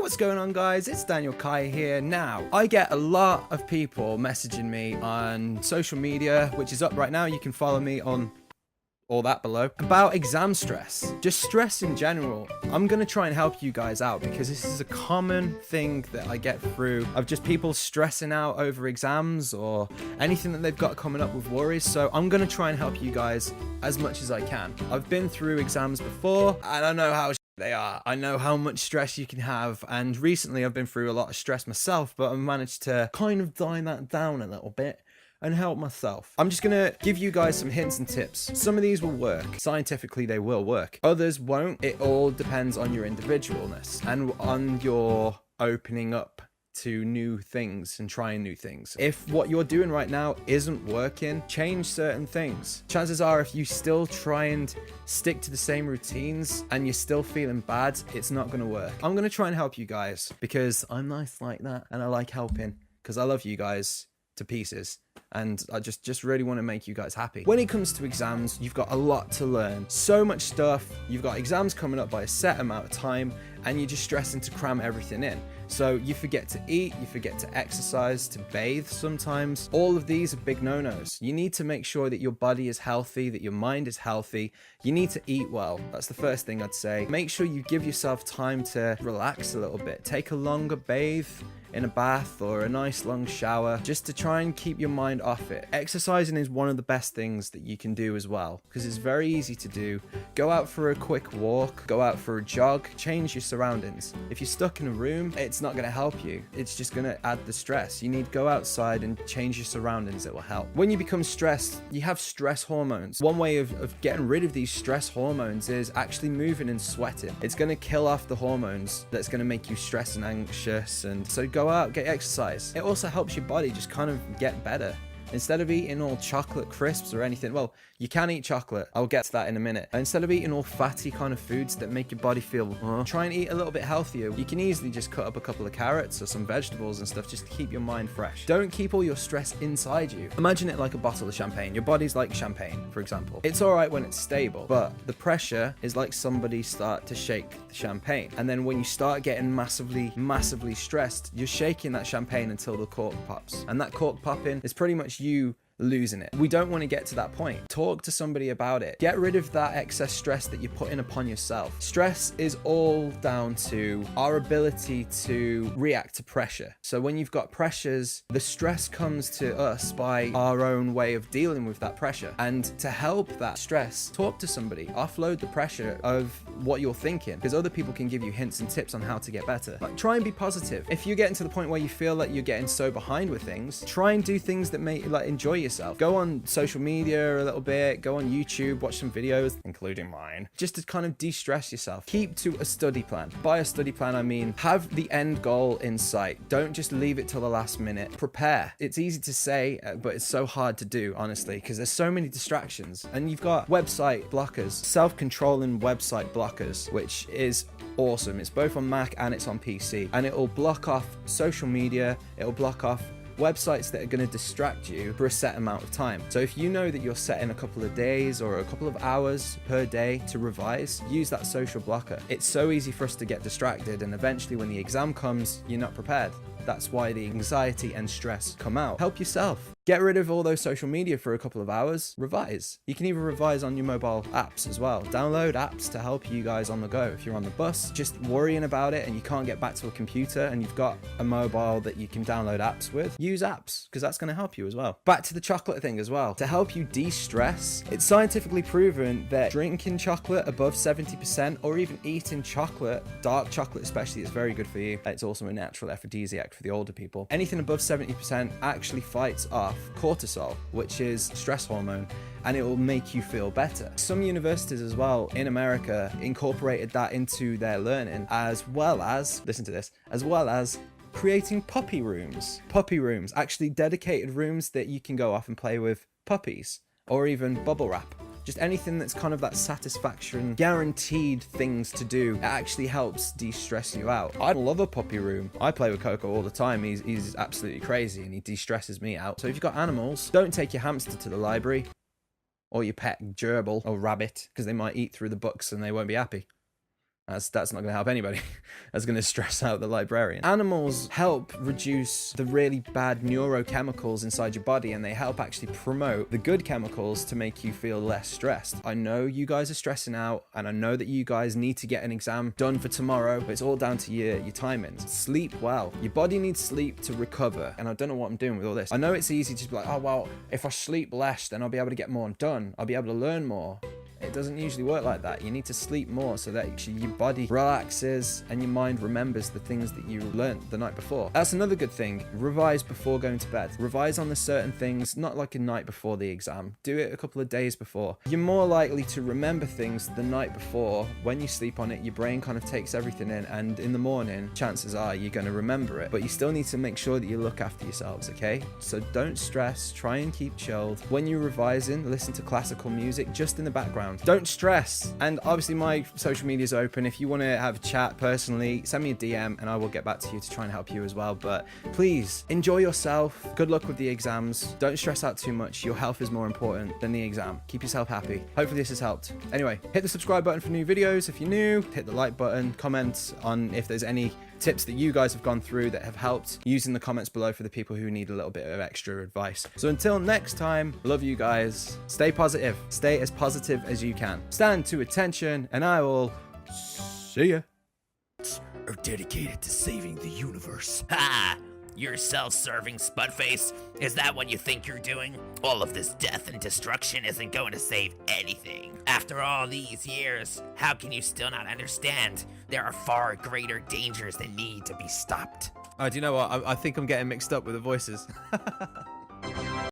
What's going on, guys? It's Daniel Kai here. Now, I get a lot of people messaging me on social media, which is up right now. You can follow me on all that below, about exam stress, just stress in general. I'm gonna try and help you guys out because this is a common thing that I get through of just people stressing out over exams or anything that they've got coming up with worries. So I'm gonna try and help you guys as much as I can. I've been through exams before and I know how they are. I know how much stress you can have, and recently I've been through a lot of stress myself, but I've managed to kind of dial that down a little bit and help myself. I'm just gonna give you guys some hints and tips. Some of these will work. Scientifically, they will work. Others won't. It all depends on your individualness and on your opening up to new things and trying new things. If what you're doing right now isn't working, change certain things. Chances are if you still try and stick to the same routines and you're still feeling bad, it's not gonna work. I'm gonna try and help you guys because I'm nice like that and I like helping because I love you guys to pieces. And I just really want to make you guys happy. When it comes to exams, you've got a lot to learn. So much stuff. You've got exams coming up by a set amount of time and you're just stressing to cram everything in. So you forget to eat, you forget to exercise, to bathe sometimes. All of these are big no-nos. You need to make sure that your body is healthy, that your mind is healthy. You need to eat well. That's the first thing I'd say. Make sure you give yourself time to relax a little bit. Take a longer bathe in a bath or a nice long shower just to try and keep your mind off it. Exercising is one of the best things that you can do as well because it's very easy to do. Go out for a quick walk, go out for a jog, change your surroundings. If you're stuck in a room, it's not going to help you. It's just going to add the stress. You need to go outside and change your surroundings. It will help. When you become stressed, you have stress hormones. One way of getting rid of these stress hormones is actually moving and sweating. It's going to kill off the hormones that's going to make you stressed and anxious. And so go out, get exercise. It also helps your body just kind of get better. Instead of eating all chocolate crisps or anything, well, you can eat chocolate. I'll get to that in a minute. Instead of eating all fatty kind of foods that make your body feel, try and eat a little bit healthier. You can easily just cut up a couple of carrots or some vegetables and stuff just to keep your mind fresh. Don't keep all your stress inside you. Imagine it like a bottle of champagne. Your body's like champagne, for example. It's all right when it's stable, but the pressure is like somebody start to shake the champagne. And then when you start getting massively stressed, you're shaking that champagne until the cork pops. And that cork popping is pretty much you losing it. We don't want to get to that point. Talk to somebody about it. Get rid of that excess stress that you're putting upon yourself. Stress is all down to our ability to react to pressure. So when you've got pressures, the stress comes to us by our own way of dealing with that pressure. And to help that stress, talk to somebody. Offload the pressure of what you're thinking because other people can give you hints and tips on how to get better. Like, try and be positive. If you're getting to the point where you feel like you're getting so behind with things, try and do things that make you enjoy yourself. Go on social media a little bit, go on YouTube, watch some videos, including mine, just to kind of de-stress yourself. Keep to a study plan. By a study plan, I mean have the end goal in sight. Don't just leave it till the last minute. Prepare. It's easy to say, but it's so hard to do, honestly, because there's so many distractions. And you've got website blockers, self-controlling website blockers, which is awesome. It's both on Mac and it's on PC, and it'll block off social media. It'll block off websites that are going to distract you for a set amount of time. So if you know that you're setting a couple of days or a couple of hours per day to revise, use that social blocker. It's so easy for us to get distracted, and eventually when the exam comes, you're not prepared. That's why the anxiety and stress come out. Help yourself. Get rid of all those social media for a couple of hours. Revise. You can even revise on your mobile apps as well. Download apps to help you guys on the go. If you're on the bus, just worrying about it and you can't get back to a computer and you've got a mobile that you can download apps with, use apps because that's going to help you as well. Back to the chocolate thing as well. To help you de-stress, it's scientifically proven that drinking chocolate above 70% or even eating chocolate, dark chocolate especially, is very good for you. It's also a natural aphrodisiac for the older people. Anything above 70% actually fights off cortisol, which is stress hormone, and it will make you feel better. Some universities as well in America incorporated that into their learning, as well as, listen to this, as well as creating puppy rooms. Puppy rooms, actually dedicated rooms that you can go off and play with puppies, or even bubble wrap. Just anything that's kind of that satisfaction, guaranteed things to do. It actually helps de-stress you out. I love a puppy room. I play with Coco all the time. He's absolutely crazy and he de-stresses me out. So if you've got animals, don't take your hamster to the library or your pet gerbil or rabbit because they might eat through the books and they won't be happy. That's not going to help anybody. That's going to stress out the librarian. Animals help reduce the really bad neurochemicals inside your body, and they help actually promote the good chemicals to make you feel less stressed. I know you guys are stressing out, and I know that you guys need to get an exam done for tomorrow, but it's all down to your timings. Sleep well. Your body needs sleep to recover, and I don't know what I'm doing with all this. I know it's easy to be like, oh, well, if I sleep less, then I'll be able to get more done. I'll be able to learn more. It doesn't usually work like that. You need to sleep more so that actually your body relaxes and your mind remembers the things that you learned the night before. That's another good thing. Revise before going to bed. Revise on the certain things, not like a night before the exam. Do it a couple of days before. You're more likely to remember things the night before. When you sleep on it, your brain kind of takes everything in, and in the morning, chances are you're going to remember it. But you still need to make sure that you look after yourselves, okay? So don't stress. Try and keep chilled. When you're revising, listen to classical music just in the background. Don't stress. And obviously my social media is open. If you want to have a chat personally, send me a DM and I will get back to you to try and help you as well. But please enjoy yourself. Good luck with the exams. Don't stress out too much. Your health is more important than the exam. Keep yourself happy. Hopefully this has helped. Anyway, hit the subscribe button for new videos if you're new. Hit the like button. Comment on if there's any tips that you guys have gone through that have helped, using the comments below for the people who need a little bit of extra advice. So until next time, love you guys. Stay positive. Stay as positive as you can. Stand to attention, and I will see ya. Are dedicated to saving the universe. Ha! You're self-serving spudface? Is that what you think you're doing? All of this death and destruction isn't going to save anything. After all these years, how can you still not understand? There are far greater dangers that need to be stopped. Oh, do you know what? I think I'm getting mixed up with the voices.